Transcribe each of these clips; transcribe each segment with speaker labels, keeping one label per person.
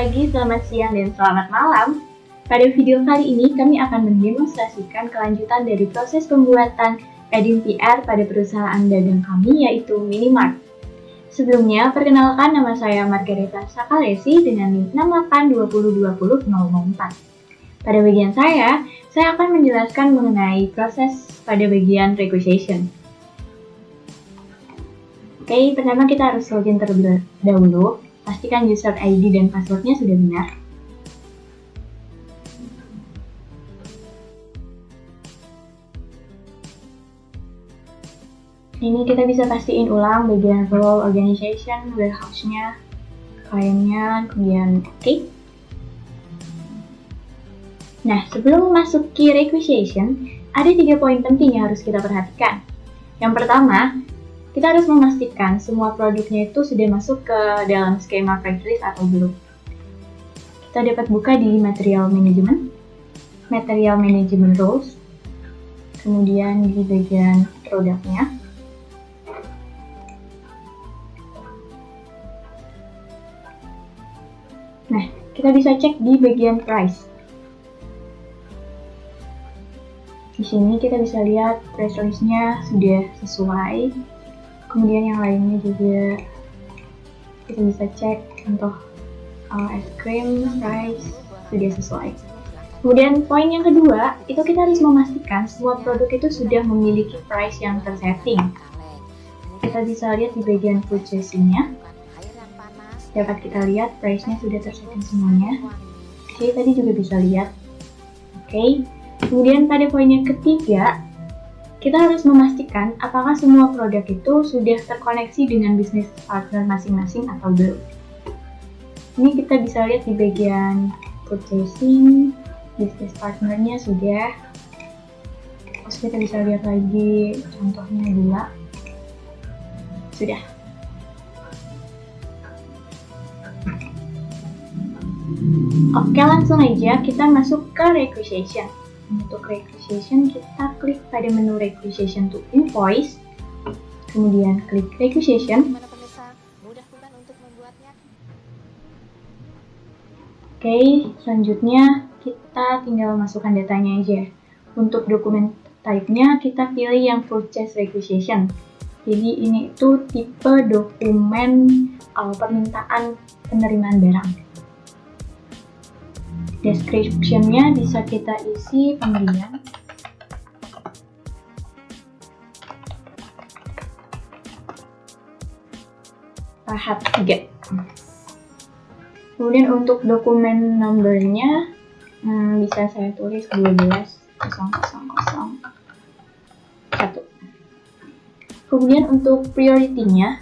Speaker 1: pagi, selamat siang, dan selamat malam. Pada video kali ini, kami akan mendemonstrasikan kelanjutan dari proses pembuatan add-in PR pada perusahaan dagang kami, yaitu Minimart. Sebelumnya, perkenalkan nama saya Margareta Sakalesi dengan NIM 6820200004. Pada bagian saya akan menjelaskan mengenai proses pada bagian requisition. Oke, pertama kita harus login terlebih dahulu. Pastikan user ID dan passwordnya sudah benar. Ini kita bisa pastiin ulang bagian role, organization, warehouse-nya, kliennya, kemudian oke. Nah, sebelum memasuki requisition, ada 3 poin penting yang harus kita perhatikan. Yang pertama, kita harus memastikan semua produknya itu sudah masuk ke dalam skema price list atau belum. Kita dapat buka di material management rules, kemudian di bagian produknya. Nah, kita bisa cek di bagian price. Di sini kita bisa lihat price list-nya sudah sesuai. Kemudian yang lainnya juga kita bisa cek, contoh es krim price sudah sesuai. Kemudian poin yang kedua, itu kita harus memastikan semua produk itu sudah memiliki price yang tersetting. Kita bisa lihat di bagian purchasing-nya. Dapat kita lihat price-nya sudah tersetting semuanya. Jadi tadi juga bisa lihat. Oke. Kemudian pada poin yang ketiga, kita harus memastikan apakah semua produk itu sudah terkoneksi dengan bisnis partner masing-masing atau belum. Ini kita bisa lihat di bagian purchasing, bisnis partnernya sudah. Terus kita bisa lihat lagi contohnya gula. Sudah. Oke, langsung aja kita masuk ke requisition. Untuk requisition, kita klik pada menu requisition to invoice, kemudian klik requisition. Oke, selanjutnya kita tinggal masukkan datanya aja. Untuk dokumen type-nya, kita pilih yang purchase requisition. Jadi ini itu tipe dokumen permintaan penerimaan barang. Description-nya bisa kita isi pembelian. Tahap 3. Kemudian untuk dokumen number-nya bisa saya tulis 12.000.1. Kemudian untuk priority-nya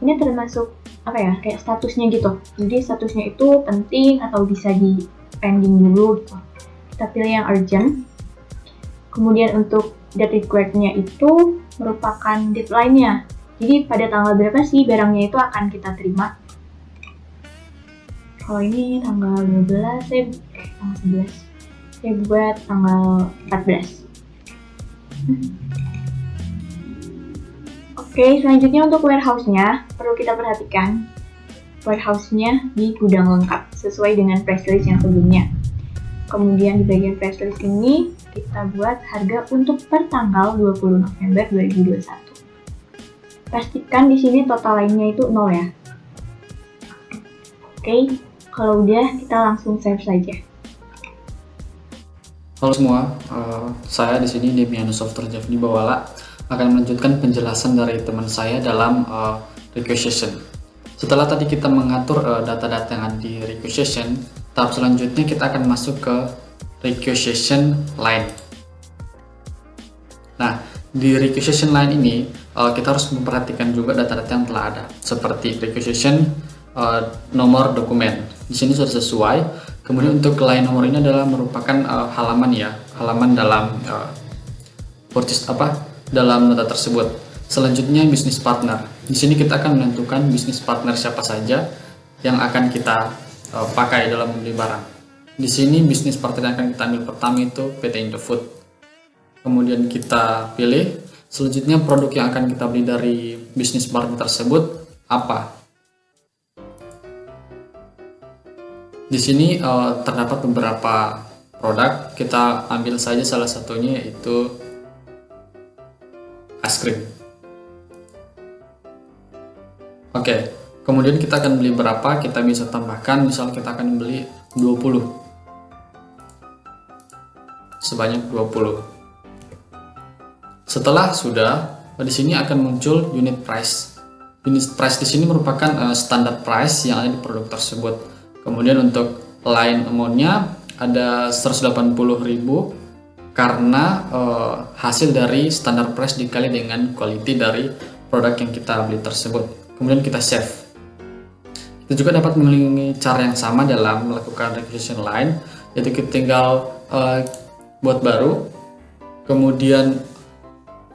Speaker 1: ini termasuk kayak statusnya gitu. Jadi statusnya itu penting atau bisa di pending dulu gitu. Kita pilih yang urgent. Kemudian untuk date required-nya itu merupakan deadline-nya. Jadi pada tanggal berapa sih barangnya itu akan kita terima. Kalau ini tanggal 12, tanggal 11. Saya buat tanggal 14. Oke, selanjutnya untuk warehouse-nya, perlu kita perhatikan warehouse-nya di gudang lengkap sesuai dengan price list yang sebelumnya. Kemudian di bagian price list ini, kita buat harga untuk per tanggal 20 November 2021. Pastikan di sini total lainnya itu 0 ya. Oke, kalau udah kita langsung save saja.
Speaker 2: Halo semua, saya di sini Demiano Software Jafni Bawala akan melanjutkan penjelasan dari teman saya dalam requisition. Setelah tadi kita mengatur data-data yang ada di requisition, tahap selanjutnya kita akan masuk ke requisition line. Nah, di requisition line ini kita harus memperhatikan juga data-data yang telah ada, seperti requisition nomor dokumen. Di sini sudah sesuai. Kemudian untuk line nomor ini adalah merupakan halaman dalam dalam data tersebut. Selanjutnya bisnis partner. Di sini kita akan menentukan bisnis partner siapa saja yang akan kita pakai dalam membeli barang. Di sini bisnis partner yang akan kita ambil pertama itu PT Indofood. Kemudian kita pilih. Selanjutnya produk yang akan kita beli dari bisnis partner tersebut apa? Di sini terdapat beberapa produk. Kita ambil saja salah satunya, yaitu es krim. Oke, kemudian kita akan beli berapa, kita bisa tambahkan. Misal kita akan beli 20, sebanyak 20. Setelah sudah, di sini akan muncul unit price. Unit price di sini merupakan standar price yang ada di produk tersebut. Kemudian untuk line amount-nya ada 180.000 karena hasil dari standar price dikali dengan quality dari produk yang kita beli tersebut. Kemudian kita save. Kita juga dapat mengulangi cara yang sama dalam melakukan requisition line, yaitu kita tinggal buat baru, kemudian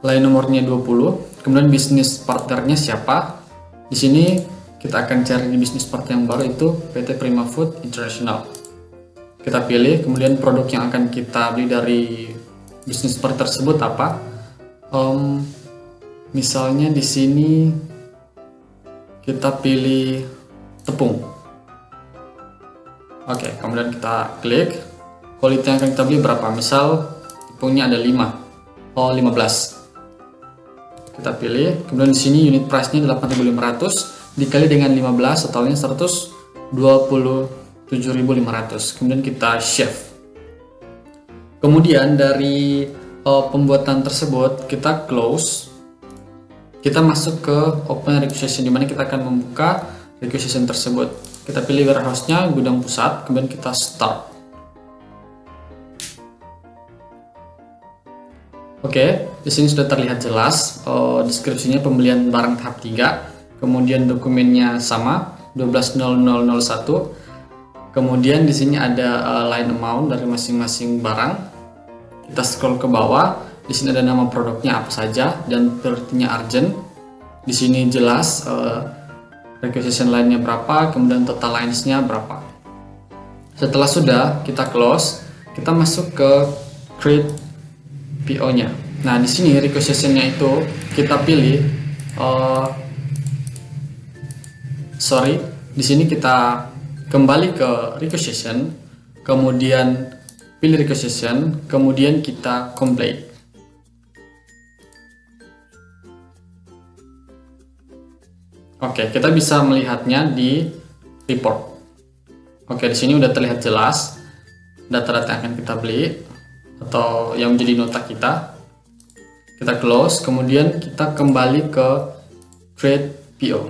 Speaker 2: line nomornya 20, kemudian bisnis partnernya siapa. Di sini kita akan cari di bisnis partner yang baru, itu PT Prima Food International. Kita pilih, kemudian produk yang akan kita beli dari bisnis partner tersebut apa. Misalnya di sini kita pilih tepung. Oke, kemudian kita klik. Quality yang akan kita beli berapa? Misal tepungnya ada 15. Kita pilih, kemudian di sini unit price-nya 8.500 dikali dengan 15, totalnya 127.500. Kemudian kita save. Kemudian dari pembuatan tersebut kita close. Kita masuk ke open requisition, dimana kita akan membuka requisition tersebut. Kita pilih warehouse-nya gudang pusat, kemudian kita start. Oke, di sini sudah terlihat jelas deskripsinya pembelian barang tahap 3. Kemudian dokumennya sama 12.0001. Kemudian di sini ada line amount dari masing-masing barang. Kita scroll ke bawah. Di sini ada nama produknya apa saja dan priority-nya urgent. Di sini jelas requisition line-nya berapa, kemudian total lines-nya berapa. Setelah sudah kita close, kita masuk ke create PO-nya. Nah, di sini requisition-nya itu kita pilih di sini kita kembali ke requisition, kemudian pilih requisition, kemudian kita complete. Oke, kita bisa melihatnya di report. Oke, di sini udah terlihat jelas data-data yang akan kita beli atau yang menjadi nota kita. Kita close, kemudian kita kembali ke create PO.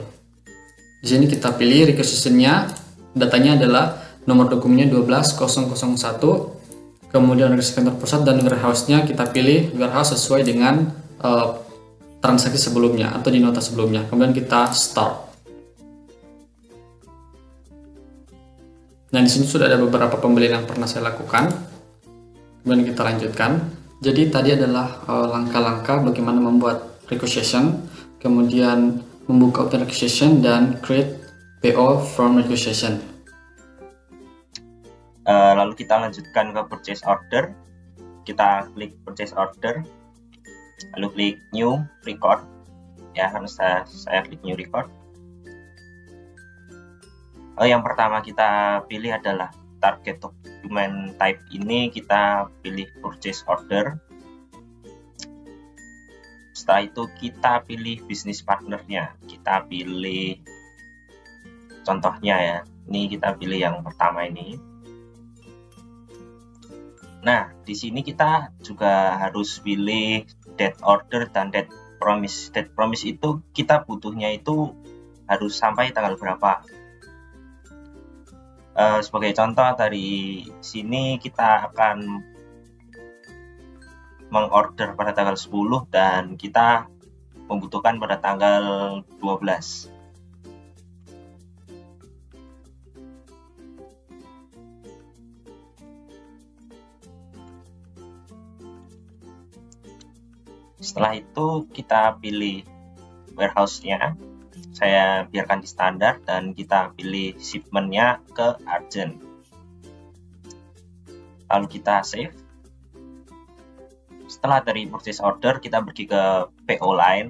Speaker 2: Di sini kita pilih requisition-nya, datanya adalah nomor dokumennya 12001, kemudian requisition terpusat dan warehouse-nya kita pilih warehouse sesuai dengan transaksi sebelumnya atau di nota sebelumnya. Kemudian kita start. Nah, di sini sudah ada beberapa pembelian yang pernah saya lakukan. Kemudian kita lanjutkan. Jadi tadi adalah langkah-langkah bagaimana membuat requisition, kemudian membuka open requisition dan create PO from requisition.
Speaker 3: Lalu kita lanjutkan ke purchase order. Kita klik purchase order. Lalu klik new record, ya, karena saya klik new record. Yang pertama kita pilih adalah target document type. Ini kita pilih purchase order. Setelah itu kita pilih business partnernya. Kita pilih contohnya, ya, ini kita pilih yang pertama ini. Nah, di sini kita juga harus pilih date order dan date promise. Date promise itu kita butuhnya itu harus sampai tanggal berapa. Sebagai contoh, dari sini kita akan mengorder pada tanggal 10 dan kita membutuhkan pada tanggal 12. Setelah itu kita pilih warehouse-nya, saya biarkan di standar, dan kita pilih shipment-nya ke urgent. Lalu kita save. Setelah dari purchase order, kita pergi ke PO line.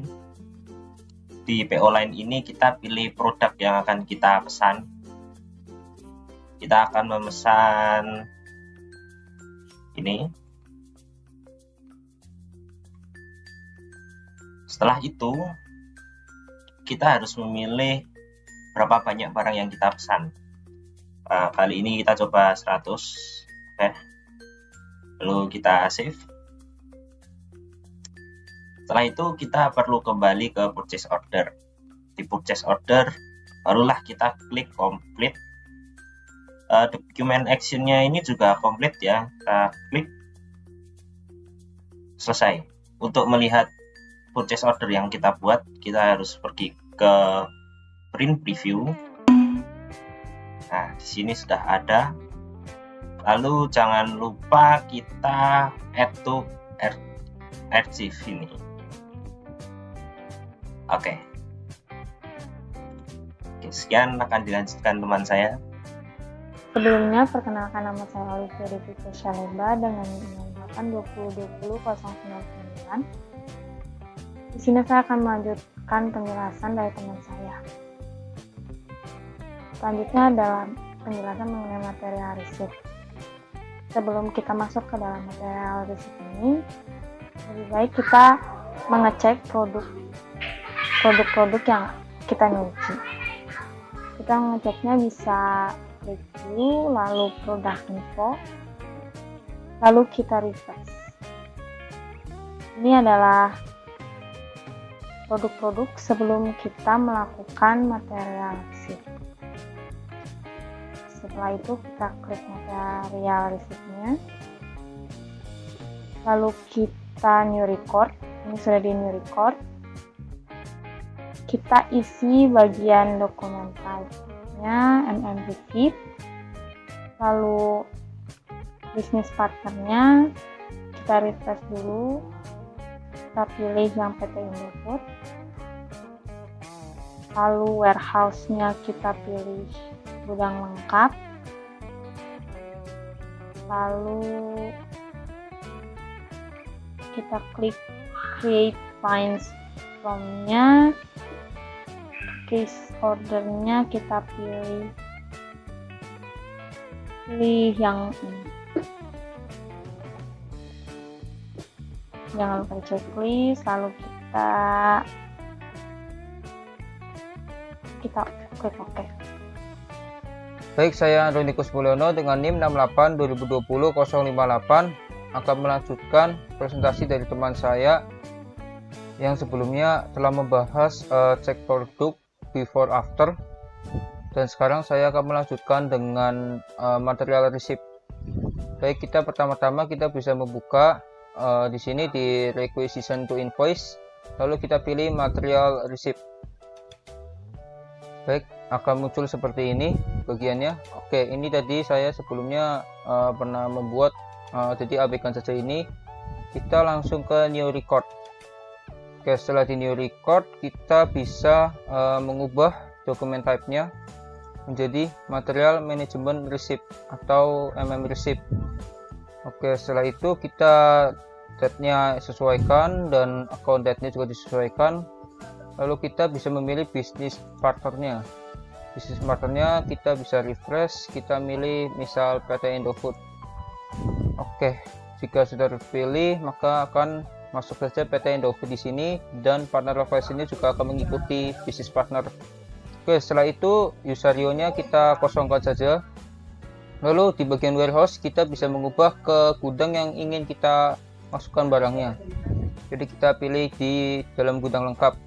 Speaker 3: Di PO line ini kita pilih produk yang akan kita pesan. kita akan memesan ini. Setelah itu kita harus memilih berapa banyak barang yang kita pesan. Kali ini kita coba 100. Oke. Lalu kita save. Setelah itu kita perlu kembali ke purchase order. Di purchase order barulah kita klik complete. Document actionnya ini juga complete ya. Kita klik selesai. Untuk melihat purchase order yang kita buat, kita harus pergi ke print preview. Nah, di sini sudah ada. Lalu jangan lupa kita add to archive ini. Oke, sekian akan dilanjutkan teman saya.
Speaker 4: Sebelumnya, perkenalkan nama saya Olivia Devika Shaleba dengan email 8202009. Di sini saya akan melanjutkan penjelasan dari teman saya. Selanjutnya adalah penjelasan mengenai material receipt. Sebelum kita masuk ke dalam material receipt ini, lebih baik kita mengecek produk-produk yang kita miliki. Kita mengeceknya bisa review, lalu product info, lalu kita refresh. Ini adalah produk-produk sebelum kita melakukan material receipt. Setelah itu kita klik material receipt-nya, lalu kita new record. Ini sudah di new record. Kita isi bagian dokumen type-nya receipt, lalu business partnernya kita refresh dulu, kita pilih yang PT Indofood, lalu warehouse-nya kita pilih gudang lengkap, lalu kita klik create finds from-nya, case order-nya kita pilih yang ini. Jangan lupa checklist, lalu kita klik OK.
Speaker 5: Baik, saya Andronikus Mulyono dengan NIM 68202058 akan melanjutkan presentasi dari teman saya yang sebelumnya telah membahas cek produk before after, dan sekarang saya akan melanjutkan dengan material receipt. Baik, kita pertama-tama kita bisa membuka di sini di requisition to invoice, lalu kita pilih material receipt. Baik, akan muncul seperti ini bagiannya. Oke, ini tadi saya sebelumnya pernah membuat, jadi abaikan saja ini. Kita langsung ke new record. Oke, setelah di new record kita bisa mengubah dokumen type-nya menjadi material management receipt atau receipt. Oke, setelah itu kita date-nya sesuaikan dan account date-nya juga disesuaikan. Lalu kita bisa memilih business partnernya. Business partnernya kita bisa refresh, kita milih misal PT Indofood. Oke, jika sudah terpilih maka akan masuk saja PT Indofood di sini, dan partner location-nya juga akan mengikuti business partner. Oke, setelah itu userio-nya kita kosongkan saja. Lalu di bagian warehouse kita bisa mengubah ke gudang yang ingin kita masukkan barangnya. Jadi kita pilih di dalam gudang lengkap.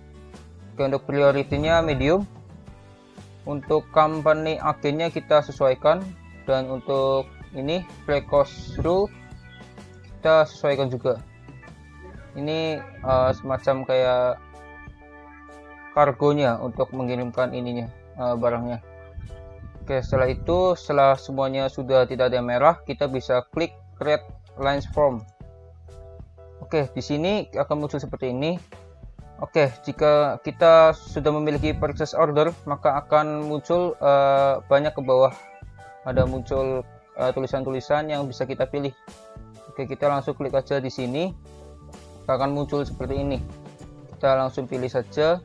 Speaker 5: Oke, untuk priority-nya medium. Untuk company agennya kita sesuaikan, dan untuk ini pre-cost rule kita sesuaikan juga. Ini semacam kayak kargonya untuk mengirimkan ininya barangnya. Oke, setelah itu, setelah semuanya sudah tidak ada merah, kita bisa klik create lines form. Oke, di sini akan muncul seperti ini. Oke, jika kita sudah memiliki purchase order, maka akan muncul banyak ke bawah. Ada muncul tulisan-tulisan yang bisa kita pilih. Oke, kita langsung klik aja di sini. Akan muncul seperti ini. Kita langsung pilih saja.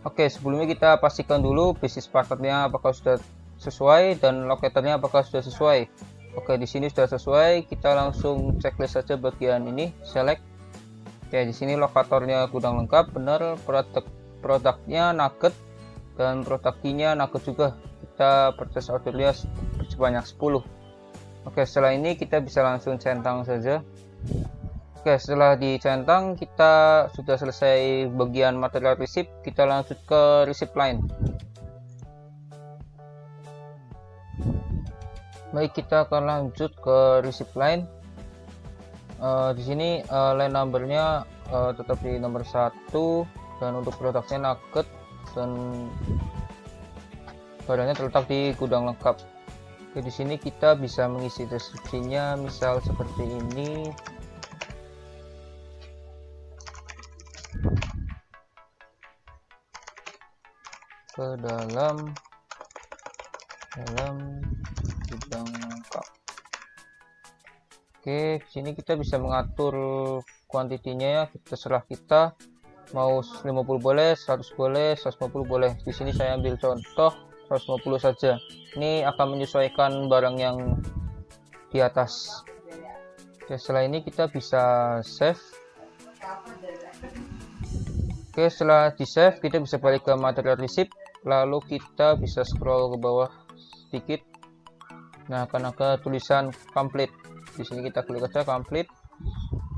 Speaker 5: Oke, sebelumnya kita pastikan dulu bisnis partnernya apakah sudah sesuai dan locatornya apakah sudah sesuai. Oke, di sini sudah sesuai. Kita langsung checklist saja bagian ini, select. Oke, di sini lokatornya gudang lengkap, benar. Produknya nugget dan produk key-nya nugget juga. Kita purchase ordernya sebanyak 10. Oke, setelah ini kita bisa langsung centang saja. Oke, setelah dicentang kita sudah selesai bagian material receipt. Kita lanjut ke receipt line. Baik, kita akan lanjut ke receipt line. Di sini line numbernya tetap di nomor 1, dan untuk produknya nugget dan barangnya terletak di gudang lengkap. Oke, di sini kita bisa mengisi deskripsinya, misal seperti ini. Ke dalam gudang lengkap. Oke, di sini kita bisa mengatur kuantitinya ya, terserah kita mau 50 boleh, 100 boleh, 150 boleh. Di sini saya ambil contoh 150 saja. Ini akan menyesuaikan barang yang di atas. Oke, setelah ini kita bisa save. Oke, setelah di save kita bisa balik ke material receipt, lalu kita bisa scroll ke bawah sedikit. Nah, akan ada tulisan complete. Di sini kita klik aja complete,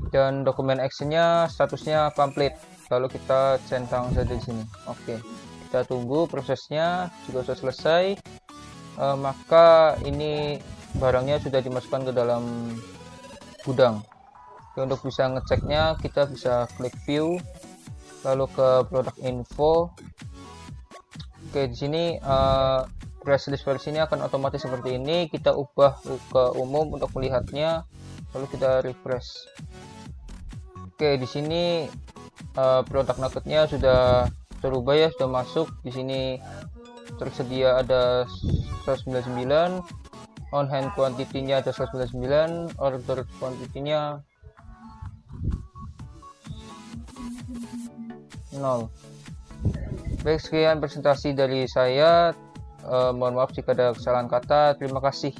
Speaker 5: dan dokumen actionnya statusnya complete. Lalu kita centang saja di sini. Oke, kita tunggu prosesnya. Jika sudah selesai, maka ini barangnya sudah dimasukkan ke dalam gudang. Oke, untuk bisa ngeceknya kita bisa klik view, lalu ke product info. Oke, di sini press list versi ini akan otomatis seperti ini. Kita ubah ke umum untuk melihatnya, lalu kita refresh. Oke, di sini produk nuggetnya sudah terubah ya, sudah masuk. Di sini tersedia ada 199, on hand quantity-nya ada 199, order quantity-nya 0. Baik, sekian presentasi dari saya. Mohon maaf jika ada kesalahan kata. Terima kasih.